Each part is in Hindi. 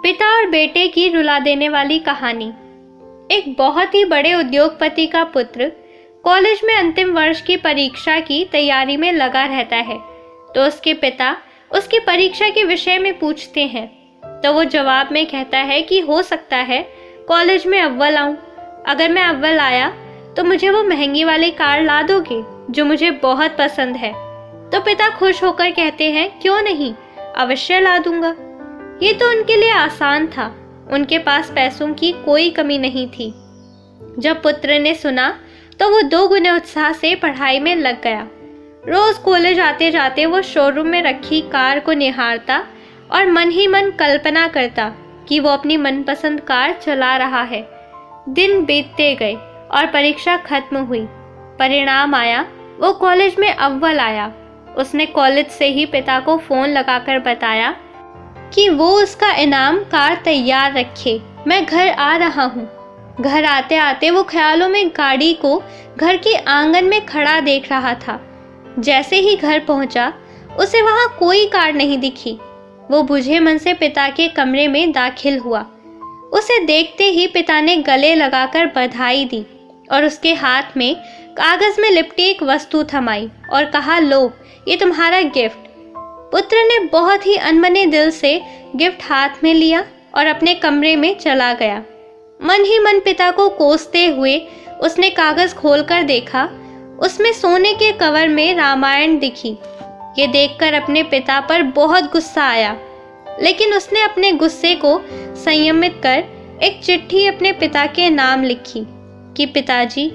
पिता और बेटे की रुला देने वाली कहानी। एक बहुत ही बड़े उद्योगपति का पुत्र कॉलेज में अंतिम वर्ष की परीक्षा की तैयारी में लगा रहता है। तो उसके पिता उसकी परीक्षा के विषय में पूछते हैं, तो वो जवाब में कहता है कि हो सकता है कॉलेज में अव्वल आऊं। अगर मैं अव्वल आया तो मुझे वो महंगी वाली कार ला दोगे जो मुझे बहुत पसंद है। तो पिता खुश होकर कहते हैं, क्यों नहीं, अवश्य ला दूंगा। ये तो उनके लिए आसान था, उनके पास पैसों की कोई कमी नहीं थी। जब पुत्र ने सुना तो वो 2 गुने उत्साह से पढ़ाई में लग गया। रोज कॉलेज आते जाते वो शोरूम में रखी कार को निहारता और मन ही मन कल्पना करता कि वो अपनी मनपसंद कार चला रहा है। दिन बीतते गए और परीक्षा खत्म हुई। परिणाम आया, वो कॉलेज में अव्वल आया। उसने कॉलेज से ही पिता को फोन लगाकर बताया कि वो उसका इनाम कार तैयार रखे, मैं घर आ रहा हूँ। घर आते आते वो ख्यालों में गाड़ी को घर के आंगन में खड़ा देख रहा था। जैसे ही घर पहुंचा उसे वहां कोई कार नहीं दिखी। वो बुझे मन से पिता के कमरे में दाखिल हुआ। उसे देखते ही पिता ने गले लगाकर बधाई दी और उसके हाथ में कागज में लिपटी एक वस्तु थमाई और कहा, लो ये तुम्हारा गिफ्ट। पुत्र ने बहुत ही अनमने दिल से गिफ्ट हाथ में लिया और अपने कमरे में चला गया। मन ही मन पिता को कोसते हुए उसने कागज खोलकर देखा। उसमें सोने के कवर में रामायण दिखी। ये देखकर अपने पिता पर बहुत गुस्सा आया, लेकिन उसने अपने गुस्से को संयमित कर एक चिट्ठी अपने पिता के नाम लिखी कि पिताजी,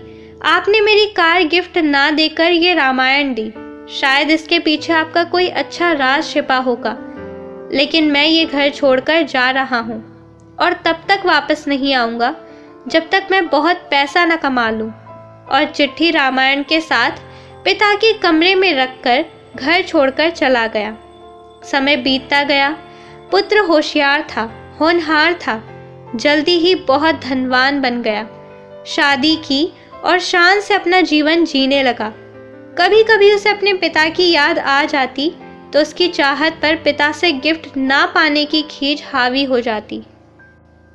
आपने मेरी कार गिफ्ट ना देकर ये रामायण दी। शायद इसके पीछे आपका कोई अच्छा राज छिपा होगा, लेकिन मैं ये घर छोड़कर जा रहा हूँ और तब तक वापस नहीं आऊँगा जब तक मैं बहुत पैसा न कमा लूँ। और चिट्ठी रामायण के साथ पिता के कमरे में रखकर घर छोड़कर चला गया। समय बीतता गया। पुत्र होशियार था, होनहार था, जल्दी ही बहुत धनवान बन गया। शादी की और शान से अपना जीवन जीने लगा। कभी कभी उसे अपने पिता की याद आ जाती तो उसकी चाहत पर पिता से गिफ्ट ना पाने की खीज हावी हो जाती।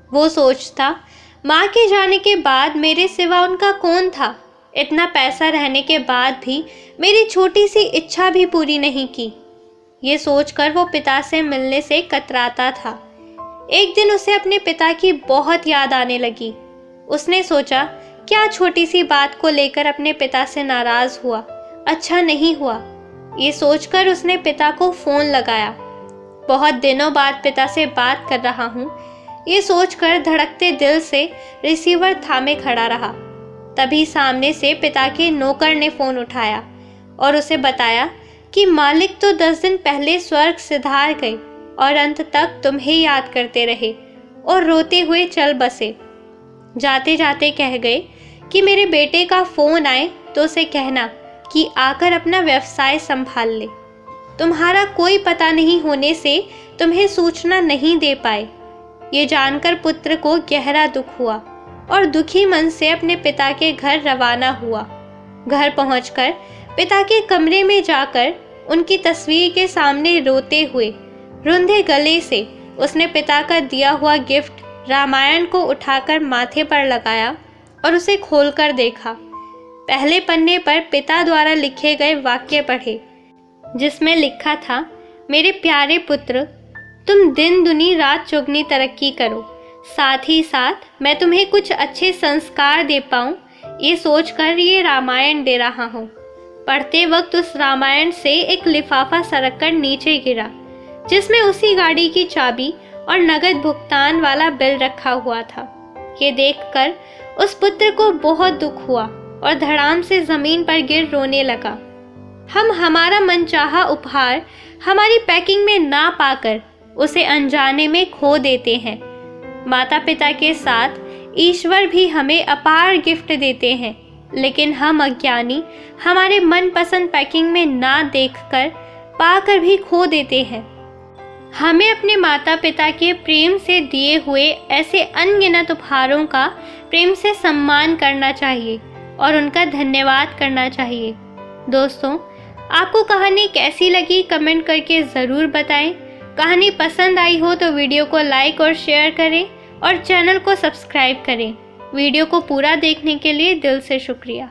वो सोचता, माँ के जाने के बाद मेरे सिवा उनका कौन था। इतना पैसा रहने के बाद भी मेरी छोटी सी इच्छा भी पूरी नहीं की। ये सोचकर वो पिता से मिलने से कतराता था। एक दिन उसे अपने पिता की बहुत याद आने लगी। उसने सोचा, क्या छोटी सी बात को लेकर अपने पिता से नाराज हुआ, अच्छा नहीं हुआ। ये सोचकर उसने पिता को फोन लगाया। बहुत दिनों बाद पिता से बात कर रहा हूँ, ये सोचकर धड़कते दिल से रिसीवर थामे खड़ा रहा। तभी सामने से पिता के नौकर ने फोन उठाया और उसे बताया कि मालिक तो 10 दिन पहले स्वर्ग सिधार गए और अंत तक तुम्हें याद करते रहे और रोते हुए चल बसे। जाते जाते कह गए कि मेरे बेटे का फोन आए तो उसे कहना कि आकर अपना व्यवसाय संभाल ले। तुम्हारा कोई पता नहीं होने से तुम्हें सूचना नहीं दे पाए। ये जानकर पुत्र को गहरा दुख हुआ और दुखी मन से अपने पिता के घर रवाना हुआ। घर पहुंचकर पिता के कमरे में जाकर उनकी तस्वीर के सामने रोते हुए रुंधे गले से उसने पिता का दिया हुआ गिफ्ट रामायण को उठाकर माथे पर लगाया और उसे खोलकर देखा। पहले पन्ने पर पिता द्वारा लिखे गए वाक्य पढ़े, जिसमें लिखा था, मेरे प्यारे पुत्र, तुम दिन दुनी रात चौगनी तरक्की करो, साथ ही साथ मैं तुम्हें कुछ अच्छे संस्कार दे पाऊँ, ये सोचकर ये रामायण दे रहा हूँ। पढ़ते वक्त उस रामायण से एक लिफाफा सरक कर नीचे गिरा, जिसमें उसी गाड़ी की चाबी और नगद भुगतान वाला बिल रखा हुआ था। ये देखकर उस पुत्र को बहुत दुख हुआ और धड़ाम से जमीन पर गिर रोने लगा। हम हमारा मनचाहा उपहार हमारी पैकिंग में ना पाकर उसे अनजाने में खो देते हैं। माता पिता के साथ ईश्वर भी हमें अपार गिफ्ट देते हैं, लेकिन हम अज्ञानी हमारे मनपसंद पैकिंग में ना देखकर पाकर भी खो देते हैं। हमें अपने माता पिता के प्रेम से दिए हुए ऐसे अनगिनत उपहारों का प्रेम से सम्मान करना चाहिए और उनका धन्यवाद करना चाहिए। दोस्तों, आपको कहानी कैसी लगी कमेंट करके ज़रूर बताएं। कहानी पसंद आई हो तो वीडियो को लाइक और शेयर करें और चैनल को सब्सक्राइब करें। वीडियो को पूरा देखने के लिए दिल से शुक्रिया।